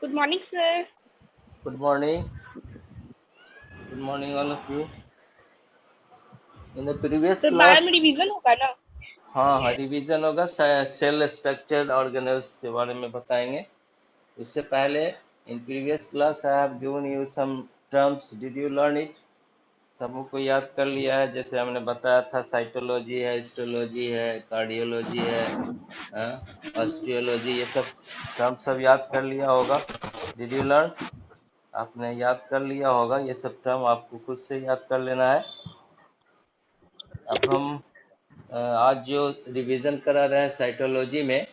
Good morning, sir. Good morning. Good morning, all of you. In the previous तो बाद में class, revision होगा ना? हाँ रिवीजन होगा, सेल स्ट्रक्चर्ड ऑर्गेनेल्स के बारे में बताएंगे. इससे पहले in previous class I have given you some terms. Did you learn it? सबको को याद कर लिया है? जैसे हमने बताया था, साइटोलॉजी है, हिस्टोलॉजी है, कार्डियोलॉजी है, ऑस्टियोलॉजी, ये सब टर्म सब याद कर लिया होगा. Did you learn? आपने याद कर लिया होगा. ये सब टर्म आपको खुद से याद कर लेना है. अब हम आज जो रिवीजन करा रहे हैं साइटोलॉजी में,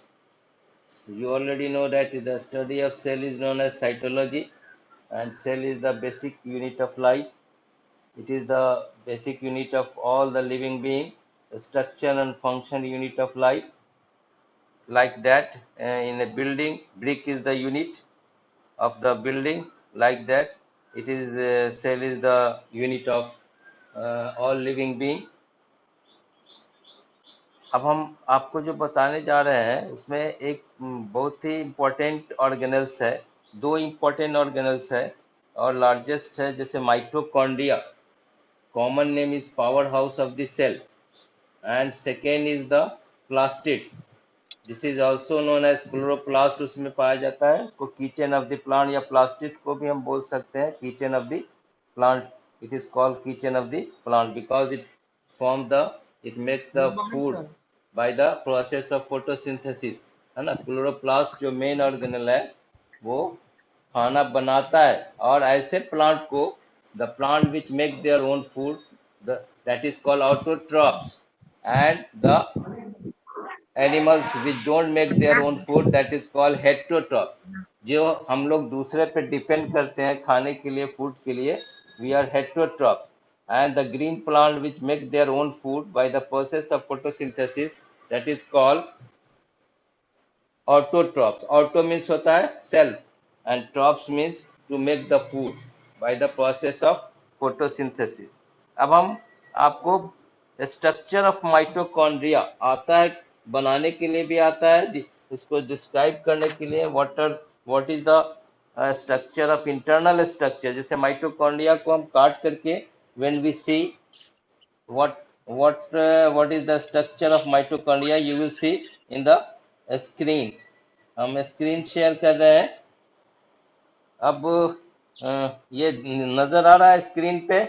you already know that the study of cell is known as cytology, and cell is the basic unit of life. It is the basic unit of all the living being, the structure and function unit of life. Like that, in a building, brick is the unit of the building. Like that, it is cell is the unit of all living being. अब हम आपको जो बताने जा रहे हैं उसमें एक बहुत ही इम्पोर्टेंट ऑर्गेनल्स है. दो इम्पोर्टेंट ऑर्गेनल्स है और लार्जेस्ट है. जैसे mitochondria, common name is power house of the cell, and second is the plastids. This is also known as chloroplast. उसमें पाया जाता है. इसको किचन ऑफ द प्लांट या प्लास्टिड को भी हम बोल सकते हैं, kitchen of the plant. It is called kitchen of the plant because it form the it makes the food by the process of photosynthesis, है ना. क्लोरोप्लास्ट जो मेन ऑर्गेनल है वो खाना बनाता है. और ऐसे प्लांट को, the plant which make their own food, that is called autotrophs. And the animals which don't make their own food, that is called heterotroph. जो हम लोग दूसरे पे डिपेंड करते हैं खाने के लिए, फूड के लिए, we are heterotrophs. And the green plant which make their own food by the process of photosynthesis, that is called autotrophs. Auto means होता है self, and trophs means to make the food by the process of photosynthesis. अब हम आपको structure of mitochondria आता है, बनाने के लिए भी आता है, इसको डिस्क्राइब करने के लिए. What is the structure of internal structure. जैसे माइटोकॉन्ड्रिया को हम काट करके, when we see what what is the structure of mitochondria, you will see in the screen. हम स्क्रीन शेयर कर रहे हैं. अब ये नजर आ रहा है स्क्रीन पे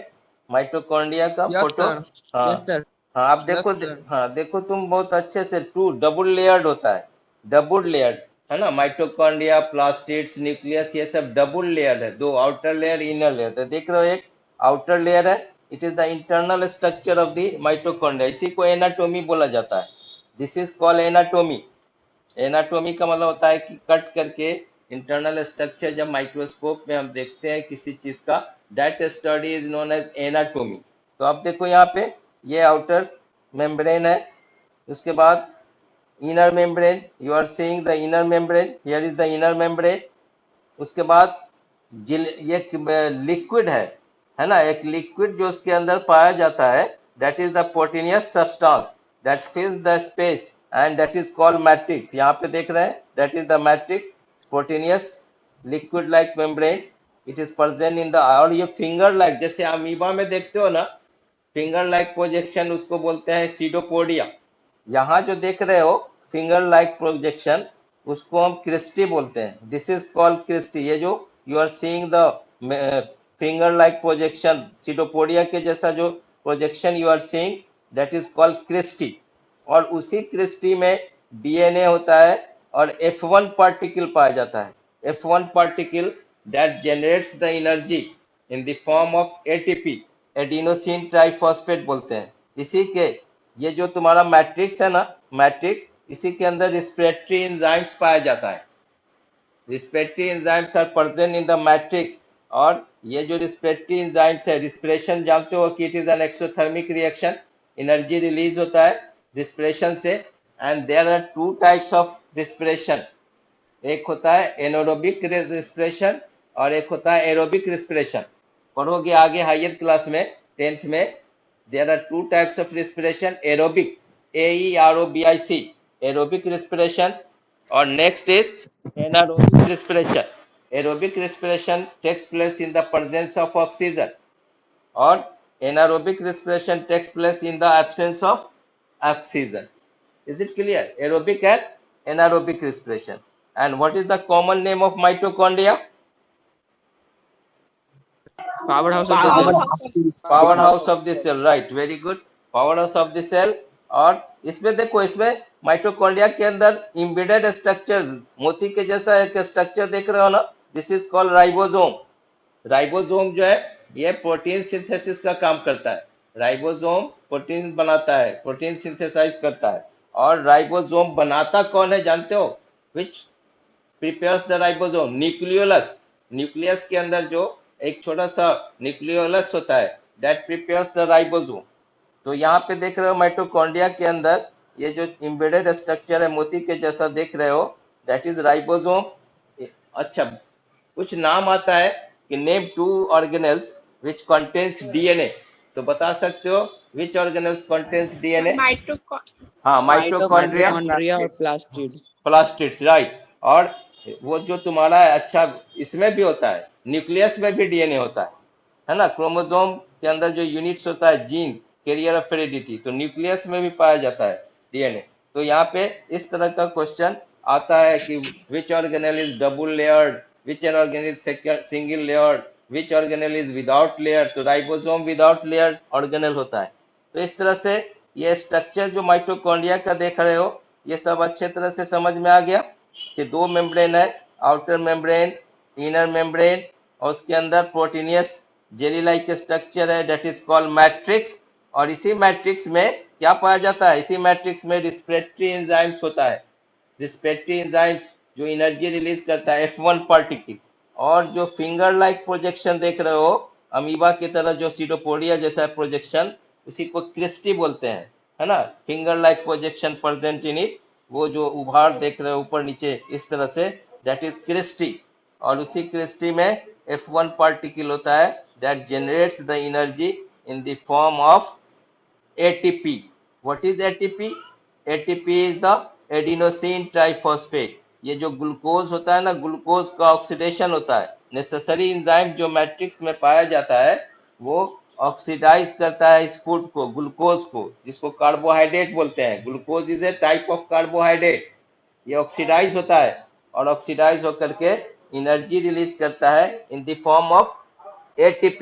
माइटोकॉन्ड्रिया का यस फोटो. सर. हाँ यस सर. हाँ, आप देखो. Yes sir. हाँ देखो तुम बहुत अच्छे से. टू डबल लेयर्ड होता है, डबल लेयर्ड, है ना. माइटोकॉन्ड्रिया, प्लास्टिड्स, न्यूक्लियस, ये सब डबल लेयर्ड है. दो आउटर लेयर, इनर लेयर. तो देख रहे हो, एक आउटर लेयर है. It is the internal structure of the mitochondria. इसी को एनाटोमी बोला जाता है. This is called anatomy. Anatomy का मतलब होता है कि कट करके इंटरनल स्ट्रक्चर जब माइक्रोस्कोप में हम देखते हैं किसी चीज का, that study is known as anatomy. तो आप देखो यहाँ पे, ये आउटर मेम्ब्रेन है. उसके बाद inner membrane, you are seeing the inner membrane. Here is the inner membrane. उसके बाद ये लिक्विड है ना. एक लिक्विड जो उसके अंदर पाया जाता है, that is the proteinaceous substance that फिल्स the space, and that is called matrix. यहाँ पे देख रहे हैं, that is the matrix, proteinaceous liquid like membrane. It is present in the, और ये फिंगर लाइक, जैसे अमीबा में देखते हो ना, फिंगर लाइक प्रोजेक्शन, उसको बोलते हैं सीडोपोडिया. यहाँ जो देख रहे हो फिंगर लाइक प्रोजेक्शन, उसको हम क्रिस्टी बोलते हैं. This is called cristae. ये जो you are seeing the finger like projection, pseudopodia के जैसा जो projection you are seeing, that is called cristae. और उसी क्रिस्टी में डीएनए होता है और F1 पार्टिकल पाया जाता है. F1 particle that generates the energy in the form of ATP, adenosine triphosphate बोलते हैं. इसी के, ये जो तुम्हारा मैट्रिक्स है ना, मैट्रिक्स, इसी के अंदर रिस्पिरेटरी एंजाइम्स पाया जाता है. Respiratory enzymes are present in the matrix. और ये जो रिस्पिरेटरी एंजाइम्स है, रिस्पिरेशन जानते हो कि it is an exothermic reaction. Energy release होता है रिस्पिरेशन से. And there are two types of respiration. एक होता है एनोरोबिक रिस्पिरेशन और एक होता है एरोबिक रिस्पिरेशन. पढ़ोगे आगे हायर क्लास में, 10th में. There are two types of respiration. Aerobic, AEROBIC, aerobic respiration. और next is anaerobic respiration. Aerobic respiration takes place in the presence of oxygen, or anaerobic respiration takes place in the absence of oxygen. Is it clear? Aerobic and anaerobic respiration. And what is the common name of mitochondria? Powerhouse of the cell. Powerhouse of the cell. Right, very good. Powerhouse of the cell. और इसमें देखो, इसमें mitochondria के अंदर embedded structure, मोती के जैसा एक स्ट्रक्चर देख रहे हो ना, this is called ribosome. Ribosome जो है ये प्रोटीन सिंथेसिस का काम करता है. राइबोसोम प्रोटीन बनाता है, प्रोटीन सिंथेसाइज करता है. और राइबोसोम बनाता कौन है जानते हो? Which prepares the ribosome? Nucleolus. Nucleus के अंदर जो एक छोटा सा न्यूक्लियोलस होता है, दैट प्रिपेयर्स द राइबोसोम. तो यहाँ पे देख रहे हो माइटोकॉन्ड्रिया के अंदर ये जो इम्बेडेड स्ट्रक्चर है मोती के जैसा देख रहे हो, दैट इज राइबोसोम. अच्छा, कुछ नाम आता है कि name 2 organelles which contains DNA. तो बता सकते हो विच ऑर्गेनेल्स कंटेन्स डीएनए? हाँ, माइटोकॉन्ड्रिया, Mitochondria और plastid. Plastids, right. और वो जो तुम्हारा है, अच्छा इसमें भी होता है, न्यूक्लियस में भी डीएनए होता है ना. क्रोमोसोम के अंदर जो यूनिट्स होता है, जीन कैरियर ऑफ हेरिडिटी, तो न्यूक्लियस में भी पाया जाता है डीएनए. तो यहाँ पे इस तरह का क्वेश्चन आता है कि विच organelle is double layered, which organelle is single layered, which organelle is without layer. तो राइबोसोम विदाउट लेयर ऑर्गेनेल होता है. तो इस तरह से ये स्ट्रक्चर जो माइटोकॉन्ड्रिया का देख रहे हो, ये सब अच्छे तरह से समझ में आ गया कि 2 मेम्ब्रेन है, आउटर मेम्ब्रेन, इनर मेम्ब्रेन, और उसके अंदर प्रोटीनियस जेली लाइक स्ट्रक्चर है, डेट इज कॉल्ड मैट्रिक्स. और इसी मैट्रिक्स में क्या पाया जाता है? इसी मैट्रिक्स में रिस्पिरेटरी एंजाइम्स होता है. रिस्पिरेटरी एंजाइम्स जो एनर्जी रिलीज करता है, F1 पार्टिकल. और जो फिंगर लाइक प्रोजेक्शन देख रहे हो, अमीबा की तरह जो सीटोपोडिया जैसा प्रोजेक्शन, उसी को क्रिस्टी बोलते हैं, है ना. Finger like projection present in it, वो जो उभार देख रहे हो ऊपर नीचे इस तरह से, दैट इज क्रिस्टी. और उसी क्रिस्टी में F1 पार्टिकल होता है, that generates the energy in the form of ATP. What is ATP? ATP is the adenosine triphosphate. ये जो ग्लूकोज होता है ना, ग्लूकोज का ऑक्सीडेशन होता है. नेसेसरी एंजाइम जो मैट्रिक्स में पाया जाता है, वो ऑक्सीडाइज करता है इस फूड को, ग्लूकोज को, जिसको कार्बोहाइड्रेट बोलते हैं. Glucose is a type of carbohydrate. ये ऑक्सीडाइज होता है और ऑक्सीडाइज होकर के एनर्जी रिलीज करता है in the form of ATP,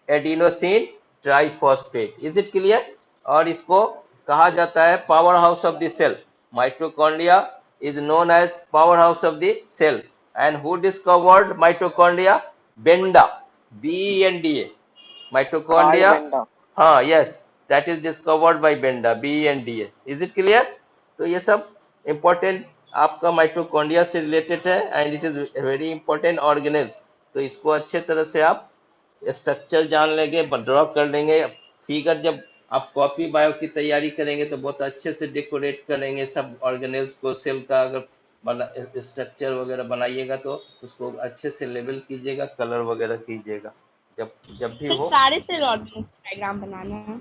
adenosine triphosphate. Is it clear? और इसको कहा जाता है power house of the cell. Mitochondria is known as power house of the cell. And who discovered mitochondria? Benda, BENDA. Mitochondria, हाँ, yes, that is discovered by Benda, BENDA. Is it clear? तो ये सब important आपका mitochondria से related है, and it is very important organelles. तो इसको अच्छे तरह से आप स्ट्रक्चर जान लेंगे, ड्रॉ कर लेंगे. फिगर जब आप कॉपी बायो की तैयारी करेंगे तो बहुत अच्छे से डेकोरेट करेंगे सब ऑर्गेनेल्स को. सेल का अगर स्ट्रक्चर वगैरह बनाइएगा तो उसको अच्छे से लेबल कीजिएगा, कलर वगैरह कीजिएगा जब जब भी हो. सारे सेल डायग्राम बनाना है.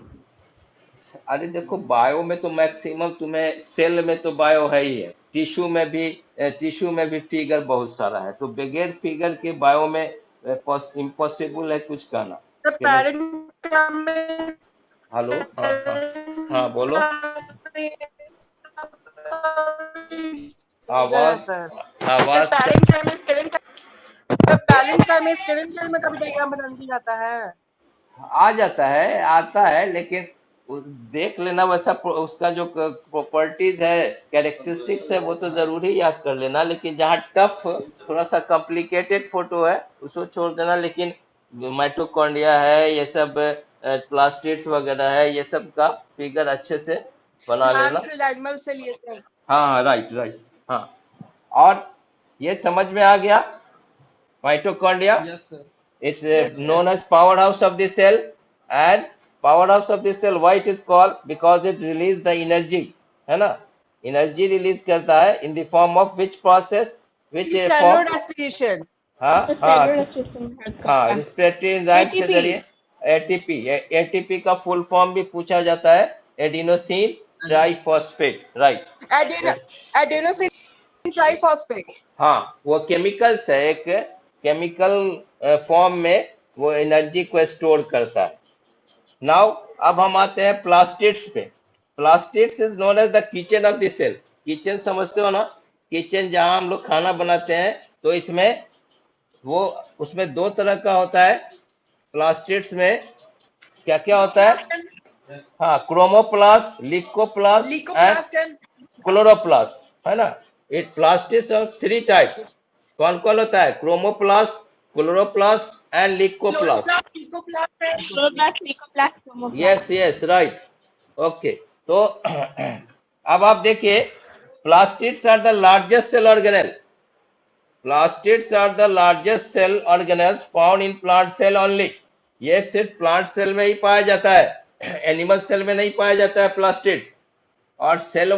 अरे देखो, बायो में तो मैक्सिमम तुम्हें, सेल में तो बायो है ही है, टिश्यू में भी फिगर बहुत सारा है. तो बगैर फिगर के बायो में इम्पॉसिबल है कुछ कहना. हेलो, हाँ हाँ हाँ, बोलो. आवाज आवाज में कभी डायग्राम बना दिया जाता है. आ जाता है, आता है, लेकिन देख लेना वैसा उसका जो प्रॉपर्टीज है, कैरेक्टरिस्टिक्स है, वो तो जरूरी याद कर लेना. लेकिन जहाँ टफ, थोड़ा सा कॉम्प्लिकेटेड फोटो है उसको छोड़ देना. लेकिन माइटोकॉन्ड्रिया है, ये सब प्लास्टिड्स वगैरह है, ये सब का फिगर अच्छे से बना लेना. हाँ हाँ, राइट राइट, हाँ. और ये समझ में आ गया mitochondria. It's known as powerhouse of the cell. And powerhouse of the cell, why it is called? Because it release the energy, है ना. एनर्जी रिलीज करता है in the form of which process? Which form? Respiration. हाँ, respiratory enzyme के जरिए ATP. ATP का full form भी पूछा जाता है, adenosine triphosphate, right. Adenosine triphosphate. हाँ, वो केमिकल्स है, एक केमिकल फॉर्म में वो एनर्जी को स्टोर करता है। नाउ अब हम आते हैं प्लास्टिड्स पे। Plastids is known as the kitchen of the cell. Kitchen समझते हो ना, किचन जहां हम लोग खाना बनाते हैं, तो इसमें वो उसमें दो तरह का होता है। प्लास्टिड्स में क्या क्या होता है? हाँ, chromoplast, leucoplast and leucoplast and chloroplast, है ना। It plastids of three types. कौन कौन होता है? Chromoplast, chloroplast and leucoplast. Chloroplast, leucoplast and chloroplast, leucoplast, chromoplast. Yes yes, right. Okay, तो अब आप देखिए, plastids are the largest cell organelle. Plastids are the largest cell organelles found in plant cell only. ये सिर्फ plant cell में ही पाया जाता है, एनिमल सेल में नहीं पाया जाता है प्लास्टिड्स। और सेल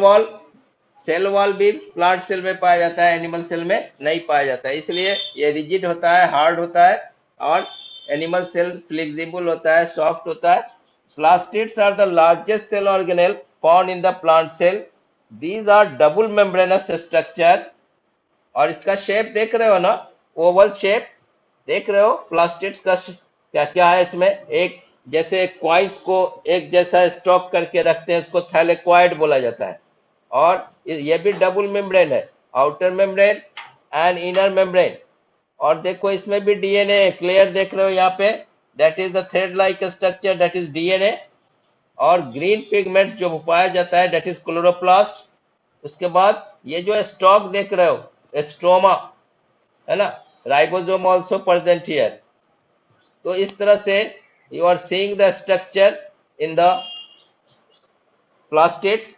वॉल भी प्लांट सेल में पाया जाता है, एनिमल सेल में नहीं पाया जाता है। इसलिए ये रिजिड होता है, हार्ड होता है, और एनिमल सेल फ्लेक्सिबल होता है, सॉफ्ट होता है। Plastids are the largest cell organelle found in the plant cell. These are double membranous structure. और इसका शेप देख रहे हो ना, ओवल शेप देख रहे हो। प्लास्टिड्स का क्या क्या है इसमें? एक जैसे क्वाइंस को एक जैसा स्टॉक करके रखते हैं, उसको थैलेक्वाइड बोला जाता है। और ये भी डबल मेम्ब्रेन है, outer membrane and inner membrane. और देखो इसमें भी डीएनए क्लियर देख रहे हो यहाँ पे, that is the thread like structure, that is DNA. और ग्रीन पिगमेंट जो पाया जाता है, दैट इज क्लोरोप्लास्ट। उसके बाद ये जो स्टॉक देख रहे हो, स्ट्रोमा, है ना, राइबोसोम आल्सो प्रेजेंट हियर। तो इस तरह से you are seeing the structure in the plastids.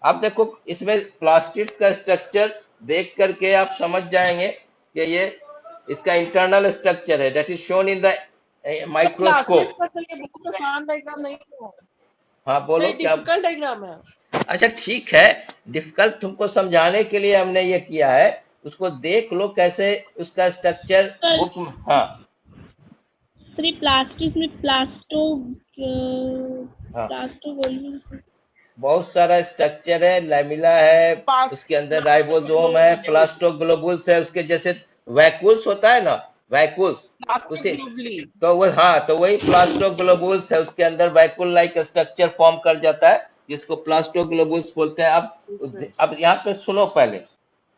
अब देखो इसमें प्लास्टिड्स का स्ट्रक्चर देख करके आप समझ जाएंगे कि ये इसका इंटरनल स्ट्रक्चर है, that is shown in the microscope. Plastic पर चलिए, बहुत आसान डायग्राम नहीं है, हाँ बोलो क्या? डिफिकल्ट डायग्राम है। अच्छा ठीक है, डिफिकल्ट तुमको समझाने के लिए हमने ये किया है, उसको देख लो कैसे उसका स्ट्रक्चर बुक। हाँ सिर्फ प्लास्टिक में हाँ, प्लास्टो बोलिए। बहुत सारा स्ट्रक्चर है, लैमिला है, पास उसके अंदर राइबोसोम है, प्लास्टोग्लोबुल्स है, उसके जैसे वैक्यूल्स होता है ना, वैक्यूल्स उसी, प्लास्टिक तो वो हाँ, तो वही प्लास्टोग्लोबुल्स है, उसके अंदर वैक्यूल लाइक स्ट्रक्चर फॉर्म कर जाता है, जिसको प्लास्टोग्लोबुल्स बोलते हैं। अब यहाँ पे सुनो पहले,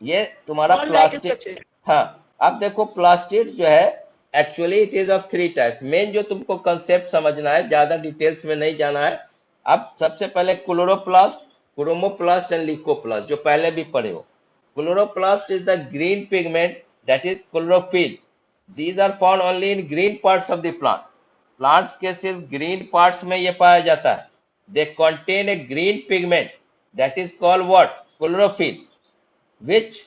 ये तुम्हारा प्लास्टिक। हाँ, अब देखो प्लास्टिड जो है, actually it is of three type. Main जो तुमको कंसेप्ट समझना है, ज्यादा डिटेल्स में नहीं जाना है। अब सबसे पहले क्लोरोप्लास्ट, क्रोमोप्लास्ट एंड लिकोप्लास्ट, जो पहले भी पढ़े हो। Chloroplast is the green pigment, that is chlorophyll. These are found only in green parts of the plant. Plants के सिर्फ green parts में ये पाया जाता है। They contain a green pigment that is called what? Chlorophyll, which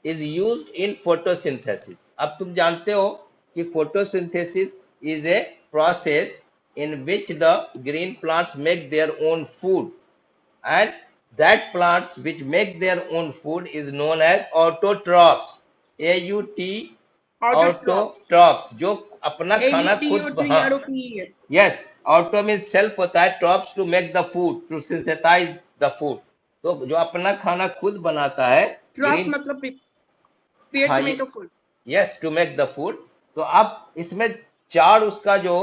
is used in photosynthesis. अब तुम जानते हो कि photosynthesis is a process in which the green plants make their own food, and that plants which make their own food is known as autotrophs. AUT autotrophs, जो अपना खाना खुद। हाँ, यस, ऑटो मीन सेल्फ होता है, trophs to make the food, to synthesize the food. तो जो अपना खाना खुद बनाता है, ग्रीन मतलब पेट में तो food. Yes, to make the food. तो अब इसमें चार उसका जो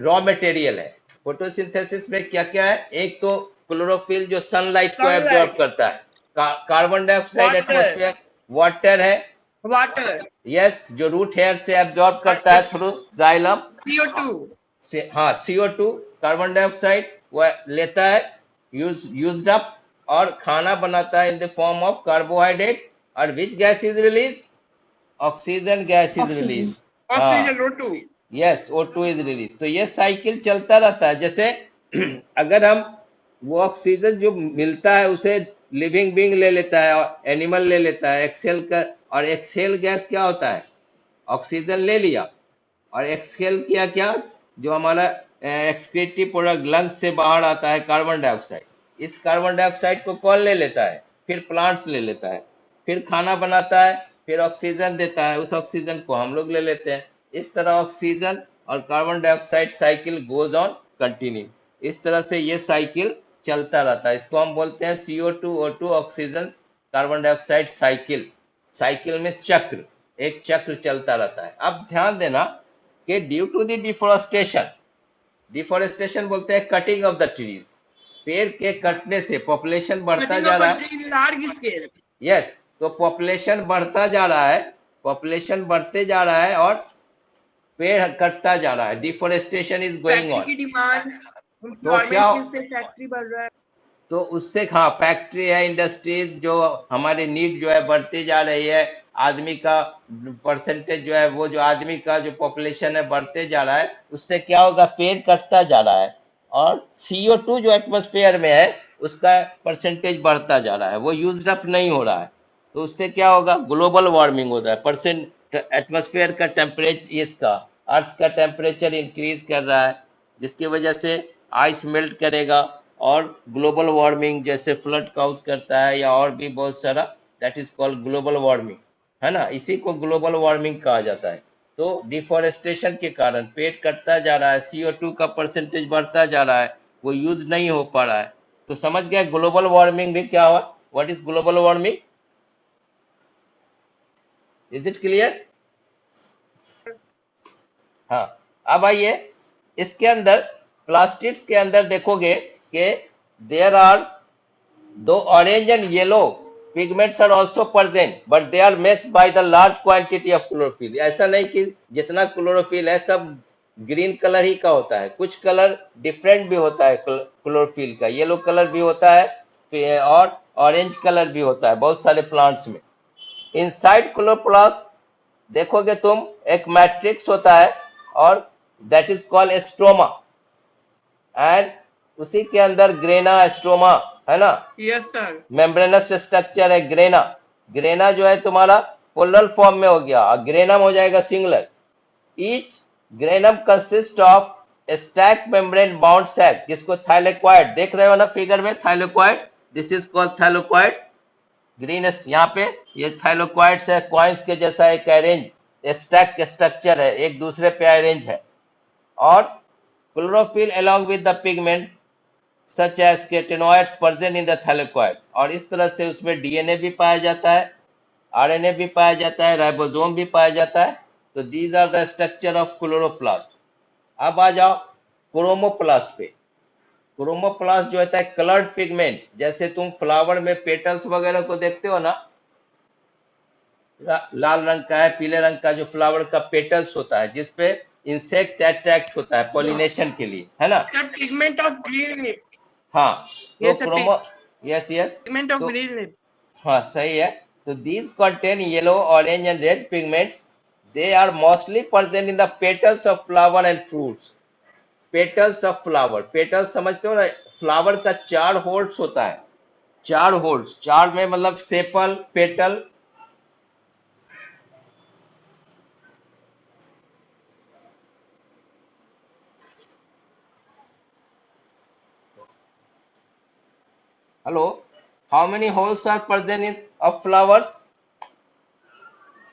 रॉ मटेरियल है फोटोसिंथेसिस में, क्या क्या है? एक तो क्लोरोफिल जो सनलाइट को एब्जॉर्ब करता है, कार्बन डाइऑक्साइड एटमॉस्फेयर, वाटर है, वाटर, यस, जो रूट हेयर से एब्जॉर्ब करता है थ्रू जाइलम। CO2, हाँ, CO2 कार्बन डाइऑक्साइड वह लेता है, यूज्ड अप, और खाना बनाता है in the form of carbohydrate. और which gas is release? Oxygen gas is release. Oxygen O2, yes, O2 is release. तो ये साइकिल चलता रहता है। जैसे अगर हम वो ऑक्सीजन जो मिलता है उसे लिविंग बीइंग ले लेता है, एनिमल ले लेता है, एक्सेल कर, और एक्सेल गैस क्या होता है? ऑक्सीजन ले लिया और एक्सेल किया क्या, जो हमारा एक्सक्रीटिव प्रोडक्ट लंग्स से बाहर आता है, कार्बन डाइऑक्साइड। इस कार्बन डाइऑक्साइड को कौन ले लेता है? फिर प्लांट्स ले लेता है, फिर खाना बनाता है, फिर ऑक्सीजन देता है, उस ऑक्सीजन को हम लोग ले लेते हैं। इस तरह ऑक्सीजन और carbon dioxide cycle goes on continue. इस तरह से ये साइकिल चलता रहता है। इसको हम बोलते हैं CO2 O2 oxygen carbon dioxide cycle, cycle में चक्र, एक चक्र चलता रहता है। अब ध्यान देना कि due to the deforestation, deforestation बोलते हैं कटिंग ऑफ द ट्रीज, पेड़ के कटने से पॉपुलेशन बढ़ता जा रहा है। Large scale. यस, तो पॉपुलेशन बढ़ता जा रहा है, पॉपुलेशन बढ़ते जा रहा है और पेड़ कटता जा रहा है, डिफोरेस्टेशन इज गोइंग ऑन। की डिमांड, तो क्या से फैक्ट्री बढ़ रहा है, तो उससे हाँ फैक्ट्री है, इंडस्ट्रीज, जो हमारे नीड जो है बढ़ती जा रही है, आदमी का परसेंटेज जो है वो जो आदमी का जो पॉपुलेशन है बढ़ते जा रहा है, उससे क्या होगा, पेड़ कटता जा रहा है और CO2 जो एटमॉस्फेयर में है उसका परसेंटेज बढ़ता जा रहा है, वो यूज्ड अप नहीं हो रहा है। तो उससे क्या होगा, ग्लोबल वार्मिंग होता है, परसेंट एटमॉस्फेयर का टेम्परेचर, इसका अर्थ का टेम्परेचर इंक्रीज कर रहा है, जिसकी वजह से आइस मेल्ट करेगा और ग्लोबल वार्मिंग जैसे फ्लड काउज करता है या और भी बहुत सारा, that is called global warming, है ना, इसी को ग्लोबल वार्मिंग कहा जाता है। तो डिफोरेस्टेशन के कारण पेड़ कटता जा रहा है, CO2 का परसेंटेज बढ़ता जा रहा है, वो यूज नहीं हो पा रहा है। तो समझ गया ग्लोबल वार्मिंग भी क्या हुआ, what is global warming, is it clear? हाँ, अब आइए इसके अंदर प्लास्टिक्स के अंदर देखोगे कि देयर आर दो orange and yellow pigments are also present but they are matched by the large quantity of chlorophyll. ऐसा नहीं कि जितना क्लोरोफिल है सब ग्रीन कलर ही का होता है, कुछ कलर डिफरेंट भी होता है क्लोरोफिल का, येलो कलर भी होता है और ऑरेंज कलर भी होता है बहुत सारे प्लांट्स में। इनसाइड क्लोरोप्लास्ट देखोगे तुम एक मैट्रिक्स होता है और that is called stroma, and उसी के अंदर ग्रेना, स्ट्रोमा, है ना। Yes sir. मेम्ब्रेनस स्ट्रक्चर है ग्रेना, ग्रेना जो है तुम्हारा प्लूरल फॉर्म में हो गया और ग्रेनम हो जाएगा singular. Each granum consist of stack membrane bound sac, जिसको थाइलेक्वाइड देख रहे हो ना फिगर में, thylakoid, this is called thylakoid. Green यहाँ पे ये थाइलेक्वाइड्स है, कॉइन्स के जैसा एक अरेंज स्टैक स्ट्रक्चर है, एक दूसरे पे अरेंज है। और chlorophyll along with the pigment such as carotenoids present in the thylakoids, और इस तरह से उसमें DNA भी पाया जाता है, RNA भी पाया जाता है, राइबोसोम भी पाया जाता है। तो these are the structure of chloroplast। अब आ जाओ क्रोमोप्लास्ट पे। क्रोमोप्लास्ट जो होता है कलर्ड पिगमेंट्स, जैसे तुम फ्लावर में पेटल्स वगैरह को देखते हो ना, लाल रंग का है, पीले रंग का जो फ्लावर का पेटल्स होता है जिसपे इंसेक्ट अट्रैक्ट होता है पॉलिनेशन के लिए, है ना। Pigment of green lips. हाँ, तो Yes, sir, chromo, yes yes, pigment of तो ग्रीन लिप्स। हाँ सही है। तो these contain yellow, orange and red pigments. They are mostly present in the petals of flower and fruits. Petals of flower, petals समझते हो ना, flower का 4 holds होता है, 4 होल्ड्स, 4 में मतलब sepal, petal. Hello, how many whorls are present in of flowers?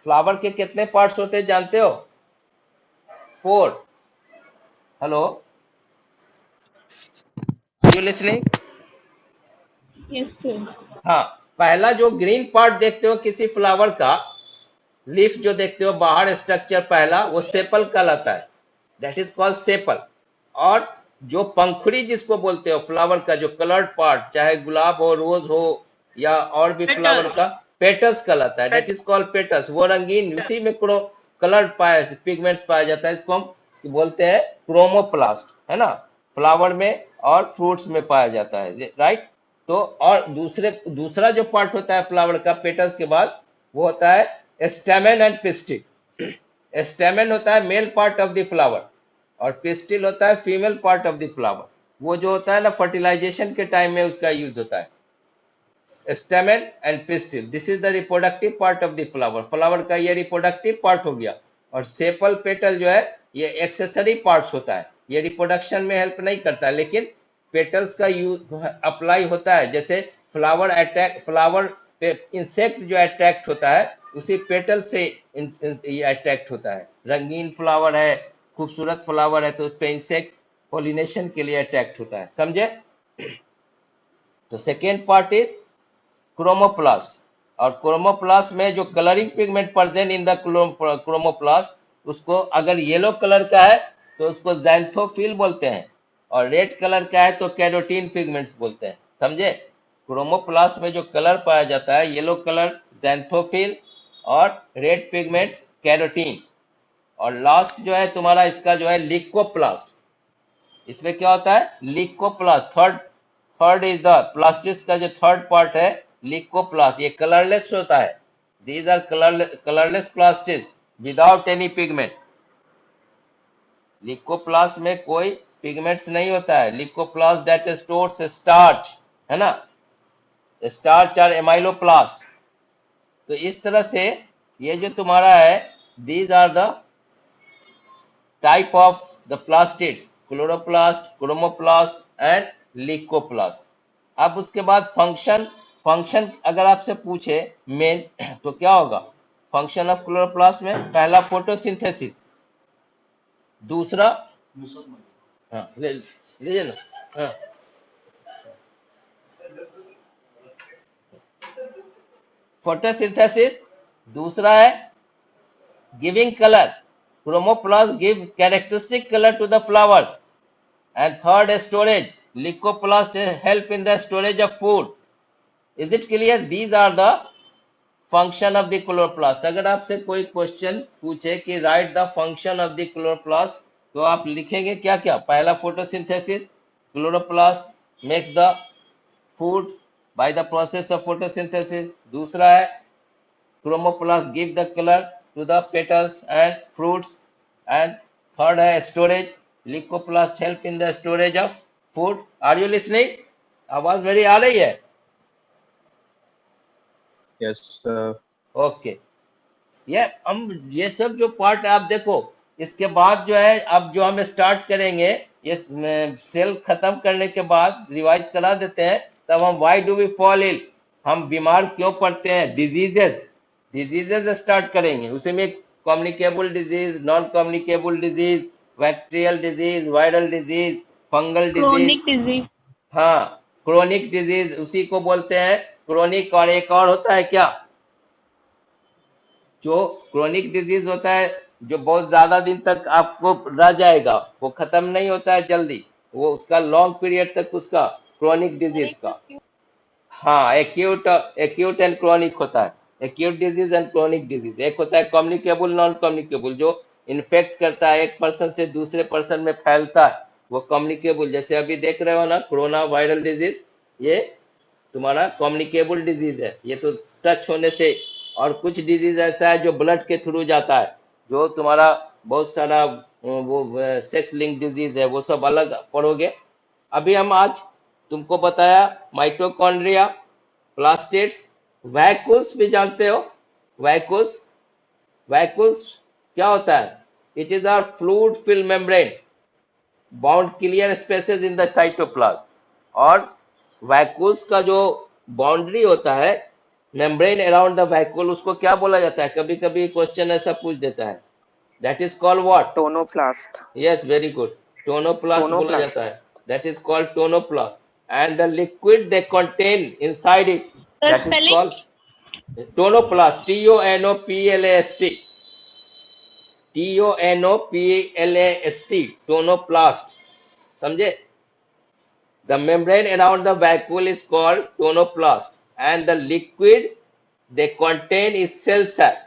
Flower के कितने पार्ट्स होते हैं जानते हो? 4। Hello, are you listening? Yes, sir. हाँ, पहला जो ग्रीन पार्ट देखते हो किसी फ्लावर का, लीफ जो देखते हो बाहर स्ट्रक्चर पहला, वो सेपल कहलाता है, दैट इज कॉल्ड सेपल। और जो पंखुड़ी जिसको बोलते हो फ्लावर का, जो कलर्ड पार्ट, चाहे गुलाब हो, रोज हो या और भी फ्लावर का, पेटल्स कहलाता है, दैट इज कॉल्ड पेटल्स। वो रंगीन, उसी में कलर्ड पिगमेंट्स पाया जाता है, इसको हम बोलते हैं क्रोमोप्लास्ट, है ना। फ्लावर में और फ्रूट्स में पाया जाता है, राइट। तो और दूसरा जो पार्ट होता है फ्लावर का पेटल्स के बाद, वो होता है स्टेमेन एंड पिस्टिल। स्टेमेन होता है male part of the flower और पिस्टिल होता है female part of the flower. वो जो होता है ना फर्टिलाइजेशन के टाइम में उसका यूज होता है। Stamen and pistil, this is the reproductive part of the flower. Flower का ये रिप्रोडक्टिव पार्ट हो गया। और सेपल पेटल जो है ये एक्सेसरी पार्ट्स होता है, ये रिप्रोडक्शन में हेल्प नहीं करता, लेकिन पेटल्स का यूज अप्लाई होता है। जैसे फ्लावर पे इंसेक्ट जो अट्रैक्ट होता है उसी पेटल से ये अट्रैक्ट होता है। रंगीन फ्लावर है, खूबसूरत फ्लावर है, तो उस पे इंसेक्ट पॉलिनेशन के लिए अट्रैक्ट होता है, समझे। तो सेकेंड पार्ट इज क्रोमोप्लास्ट। और क्रोमोप्लास्ट में जो colouring pigment present in the chromoplast, उसको अगर येलो कलर का है तो उसको ज़ैंथोफिल बोलते हैं, और रेड कलर का है तो कैरोटीन पिगमेंट्स बोलते हैं। समझे? क्रोमोप्लास्ट में जो कलर पाया जाता है, येलो कलर ज़ैंथोफिल और रेड पिगमेंट्स कैरोटीन। और लास्ट जो है तुम्हारा इसका जो है लिकोप्लास्ट। इसमें क्या होता है? Leucoplast. Third is the plastids का जो थर्ड पार्ट है लिकोप्लास्ट, ये कलरलेस होता है। These are colourless plastids without any pigment. Leucoplast में कोई पिगमेंट्स नहीं होता है। लिकोप्लास्ट दैट स्टोर्स स्टार्च, है ना, स्टार्च और एमाइलोप्लास्ट। तो इस तरह से ये जो तुम्हारा है, these are the type of the plastids, chloroplast, chromoplast and leucoplast. अब उसके बाद फंक्शन अगर आपसे पूछे मेन, तो क्या होगा? फंक्शन ऑफ क्लोरोप्लास्ट में पहला फोटोसिंथेसिस, दूसरा हाँ ले लीजिए ना, हाँ फोटोसिंथेसिस, दूसरा है giving colour, chromoplast give characteristic colour to the flowers, and third is storage, licoplast help in the storage of food. Is it clear? These are the function of the chloroplast. अगर आपसे कोई question पूछे कि write the function of the chloroplast, तो आप लिखेंगे क्या क्या? पहला photosynthesis, chloroplast makes the food by the process of photosynthesis. दूसरा है chromoplast give the colour to the petals and fruits, and third है storage, leucoplast help in the storage of food. Are you listening? आवाज मेरी आ रही है? Yes sir. Okay, ये सब जो पार्ट आप देखो, इसके बाद जो है अब जो हम स्टार्ट करेंगे, ये सेल खत्म करने के बाद रिवाइज करा देते हैं, तब हम why do we fall ill, हम बीमार क्यों पड़ते हैं, डिजीजेस स्टार्ट करेंगे। उसी में communicable disease, non communicable disease, bacterial disease, viral disease, fungal disease, chronic disease. हाँ क्रोनिक डिजीज उसी को बोलते हैं क्रोनिक। और एक और होता है क्या, जो क्रोनिक डिजीज होता है जो बहुत ज्यादा दिन तक आपको रह जाएगा, वो खत्म नहीं होता है जल्दी, वो उसका लॉन्ग पीरियड तक उसका क्रोनिक डिजीज का, हाँ एक्यूट एंड क्रोनिक होता है। Acute disease and chronic disease, एक होता है कम्युनिकेबल, नॉन कम्युनिकेबल, जो इन्फेक्ट करता है, एक पर्सन से दूसरे पर्सन में फैलता है, वो कम्युनिकेबल। जैसे अभी देख रहे हो ना कोरोना वायरल डिजीज, ये तुम्हारा कम्युनिकेबल डिजीज है, ये तो टच होने से। और कुछ डिजीज ऐसा है जो ब्लड के थ्रू जाता है, जो तुम्हारा बहुत सारा वो सेक्स लिंक डिजीज है, वो सब अलग पढ़ोगे। अभी हम आज तुमको बताया माइटोकॉन्ड्रिया, प्लास्टिड्स, वैक्यूल्स भी जानते हो। वैक्यूल्स क्या होता है? It is are fluid filled membrane bound clear spaces in the cytoplasm. और वैक्यूल्स का जो बाउंड्री होता है, मेम्ब्रेन अराउंड द वैक्यूल, उसको क्या बोला जाता है? कभी कभी क्वेश्चन ऐसा पूछ देता है, that is called what? Tonoplast. Yes, very good, tonoplast बोला जाता है, that is called tonoplast. And the liquid they contain inside it, that is called tonoplast, TONOPLAST, TONOPLAST, tonoplast. समझे? The membrane around the vacuole is called tonoplast, and the liquid they contain is cell sap.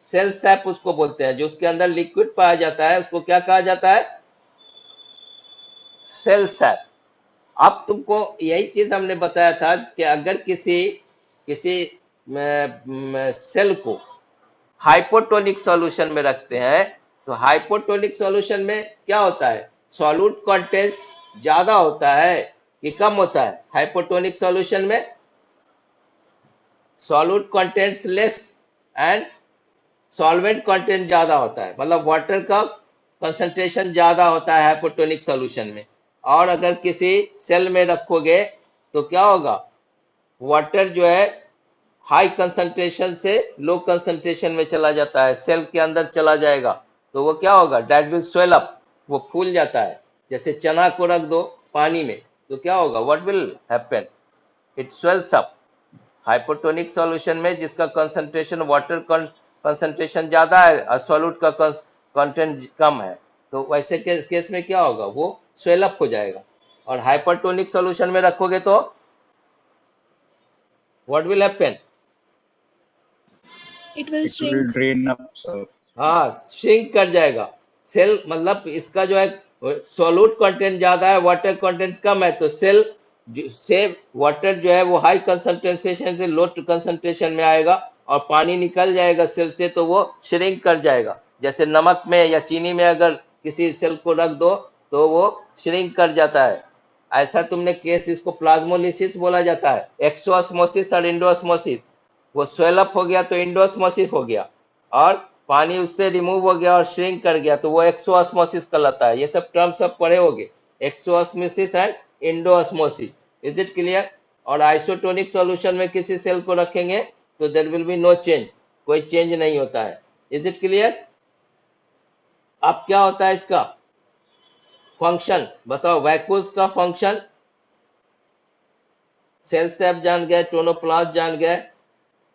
Cell sap उसको बोलते हैं, जो उसके अंदर liquid पाया जाता है, उसको क्या कहा जाता है? Cell sap. अब तुमको यही चीज हमने बताया था कि अगर किसी सेल को हाइपोटोनिक सॉल्यूशन में रखते हैं, तो हाइपोटोनिक सॉल्यूशन में क्या होता है? सॉल्यूट कंटेंट्स ज्यादा होता है कि कम होता है? हाइपोटोनिक सॉल्यूशन में solute contents less and solvent content ज्यादा होता है, मतलब वाटर का कंसंट्रेशन ज्यादा होता है हाइपोटोनिक सॉल्यूशन में। और अगर किसी सेल में रखोगे तो क्या होगा? वाटर जो है हाई कंसंट्रेशन से लो कंसंट्रेशन में चला जाता है, सेल के अंदर चला जाएगा, तो वो क्या होगा? दैट विल स्वेल अप, वो फूल जाता है। जैसे चना को रख दो पानी में, तो क्या होगा? What will happen? It swells up. Hypotonic solution में जिसका कंसंट्रेशन वाटर कंसंट्रेशन ज्यादा है और सॉल्यूट का कंटेंट कम है, तो वैसे केस में क्या होगा, वो स्वेल अप हो जाएगा। और हाइपरटोनिक सॉल्यूशन में रखोगे तो what will happen? It will It will shrink. drain up, sir. हाँ, श्रिंक कर जाएगा। सेल मतलब इसका जो है सॉल्यूट कंटेंट ज्यादा है, वाटर कंटेंट कम है, तो सेल से वाटर जो है वो हाई कंसंट्रेशन से लो कंसंट्रेशन में आएगा और पानी निकल जाएगा सेल से, तो वो श्रिंक कर जाएगा। जैसे नमक में या चीनी में अगर किसी सेल को रख दो तो वो श्रिंक कर जाता है। ऐसा तुमने केस, इसको प्लाज्मोलिसिस बोला जाता है। एक्सोऑस्मोसिस और इंडोऑस्मोसिस, वो स्वेलअप हो गया तो इंडोऑस्मोसिस हो गया, और पानी उससे रिमूव हो गया और श्रिंक कर गया तो वो एक्सोऑस्मोसिस कहलाता है। ये सब टर्म सब पढ़े होगे, exosmosis and endosmosis. Is it clear? और आइसोटोनिक सॉल्यूशन में किसी सेल को रखेंगे तो there will be no change, कोई चेंज नहीं होता है। Is it clear? अब क्या होता है इसका फंक्शन बताओ, वैक्यूल्स का फंक्शन। सेल से आप जान गए, टोनोप्लास्ट जान गए,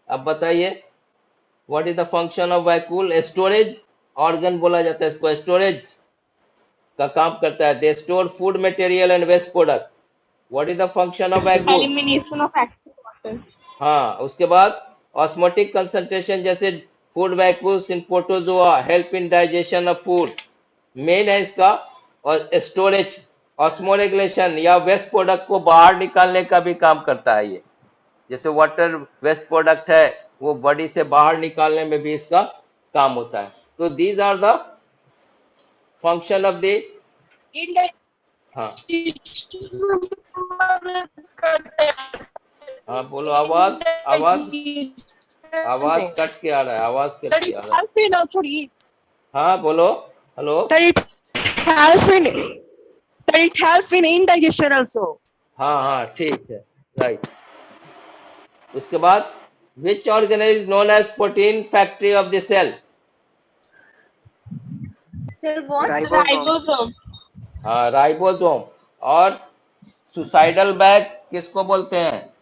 अब बताइए what is the function of vacuole? Storage organ बोला जाता है इसको, स्टोरेज का काम करता है। They store food material and waste product. What is the function of vacuole? Elimination of active water. हाँ, उसके बाद ऑस्मोटिक कंसंट्रेशन, जैसे food vacuoles in protozoa help in digestion of food, main है इसका। और स्टोरेज, ऑस्मोरेगुलेशन या waste product को बाहर निकालने का भी काम करता है ये। जैसे वाटर वेस्ट प्रोडक्ट है वो बॉडी से बाहर निकालने में भी इसका काम होता है। तो these are the function of the, हाँ हाँ बोलो, आवाज आवाज आवाज कट के आ रहा है, आवाज कट के आ रहा है। हाँ बोलो, hello. That it helps in indigestion also. हाँ हाँ ठीक है, राइट। उसके बाद which organelle is known as protein factory of the cell? Cell what? Ribosome. हाँ, राइबोसोम। और सुसाइडल बैग किसको बोलते हैं?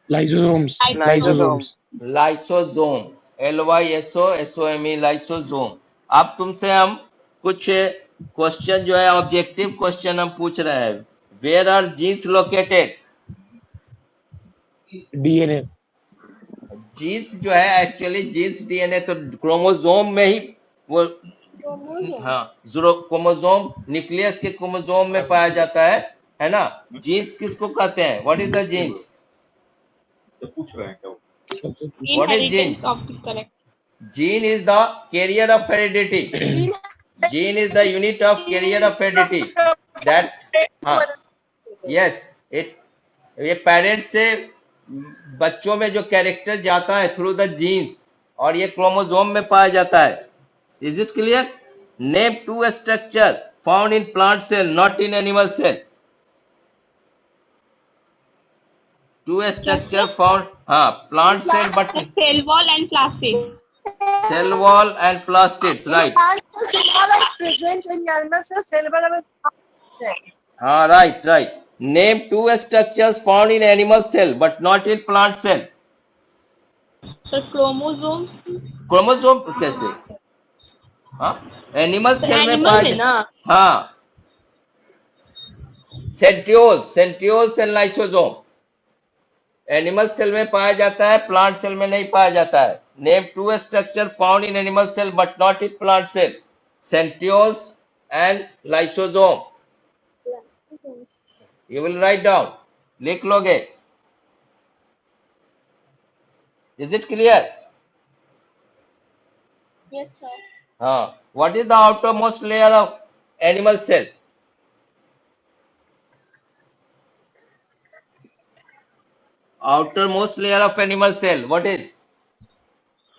Lysosomes. Lysosomes. Lysosome, LYSOSOME, lysosome. अब तुमसे हम कुछ क्वेश्चन जो है ऑब्जेक्टिव क्वेश्चन हम पूछ रहे हैं। Where are genes located? DNA. Genes जो है एक्चुअली जीन्स डीएनए तो क्रोमोसोम में ही वो, हाँ क्रोमोसोम, न्यूक्लियस के क्रोमोसोम में पाया जाता है ना। जीन्स किसको कहते हैं? What is the genes? What is genes? Inheritance of the correct. Gene is the carrier of heredity. Gene is the unit of carrier of heredity. That, हाँ, yes, ये पेरेंट्स से बच्चों में जो कैरेक्टर जाता है थ्रू द जीन्स, और ये क्रोमोसोम में पाया जाता है। Is it clear? Name two structure found in plant cell not in animal cell. Two structure found, हाँ, plant cell but Cell wall and plastic. cell wall and plastids, right? Cell wall is present in animal cells. Cell wall is present. हाँ, right, right. Name two structures found in animal cell but not in plant cell. So chromosome. Chromosome कैसे? हाँ, animal cell में Animal पाया है ना? हाँ, centrioles and lysosome animal cell में पाया जाता है, प्लांट सेल में नहीं पाया जाता है। Name two structure found in animal cell but not in plant cell, centrioles and lysosome. You will write down, लिख लोगे। Is it clear? Yes, sir. हाँ, what is the outermost layer of animal cell? outermost layer of animal cell what is?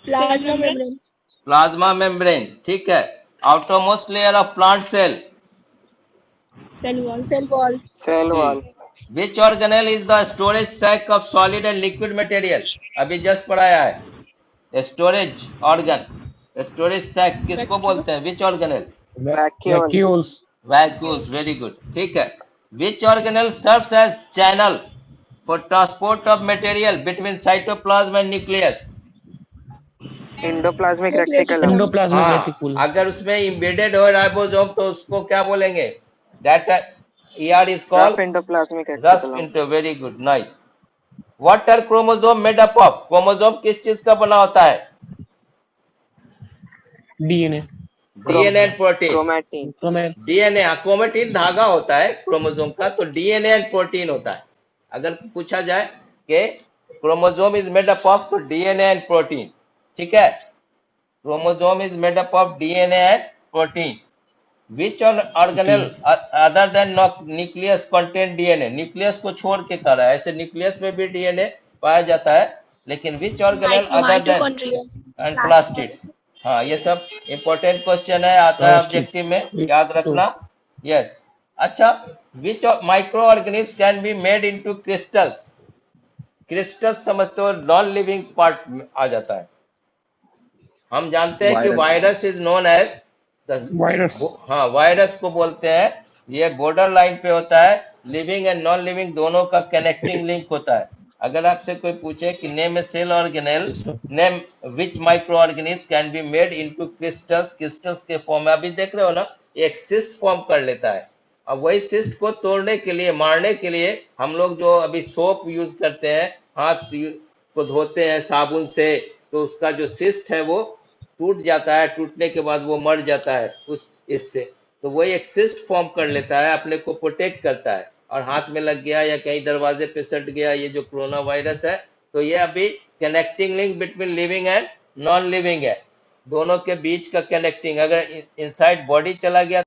Plasma membrane. Plasma membrane, ठीक है। outermost layer of plant cell? Cell wall. Cell wall. Cell wall. which organelle is the storage sac of solid and liquid material? अभी just पढ़ाया है, storage organ, storage sac किसको बोलते हैं? which organelle? Vacuoles. vacuoles, very good, ठीक है। which organelle serves as channel for transport of material between cytoplasm and nucleus. Endoplasmic reticulum. Endoplasmic हाँ, reticulum. अगर उसमें embedded हो राइबोसोम तो उसको क्या बोलेंगे? That ER is called Rough endoplasmic रस reticulum. इंटो. Very good, nice. What are chromosome made up of? Chromosome किस चीज का बना होता है? DNA. DNA and protein. Chromatin. DNA, chromatin धागा होता है क्रोमोसोम का, तो डीएनए एंड प्रोटीन होता है. अगर पूछा जाए कि chromosome is made up of, तो डीएनए एंड प्रोटीन. ठीक है, chromosome is made up of DNA and protein. Which organelle other than nucleus contain DNA? Nucleus को छोड़ के कर रहा है, ऐसे न्यूक्लियस में भी डीएनए पाया जाता है, लेकिन विच organelle other than Mitochondria. And plastids. हाँ, ये सब इंपॉर्टेंट क्वेश्चन है, आता है ऑब्जेक्टिव में, याद रखना. यस. अच्छा, which micro organisms can be made into crystals? Crystals समझते हो, नॉन लिविंग पार्ट आ जाता है. हम जानते हैं कि virus is known as Virus. हाँ, वायरस को बोलते हैं. ये बॉर्डर लाइन पे होता है, लिविंग एंड नॉन लिविंग दोनों का कनेक्टिंग लिंक होता है. अगर आपसे कोई पूछे कि name a cell organelle, name which micro organisms can be made into crystals, crystals के फॉर्म में, अभी देख रहे हो ना, एक सिस्ट फॉर्म कर लेता है. अब वही सिस्ट को तोड़ने के लिए, मारने के लिए हम लोग जो अभी सोप यूज करते हैं, हाथ को धोते हैं साबुन से, तो उसका जो सिस्ट है वो टूट जाता है, टूटने के बाद वो मर जाता है उस इससे. तो वही एक सिस्ट फॉर्म कर लेता है, अपने को प्रोटेक्ट करता है. और हाथ में लग गया या कहीं दरवाजे पे सट गया, ये जो कोरोना वायरस है, तो ये अभी connecting link between living and non living है, दोनों के बीच का कनेक्टिंग. अगर इनसाइड बॉडी चला गया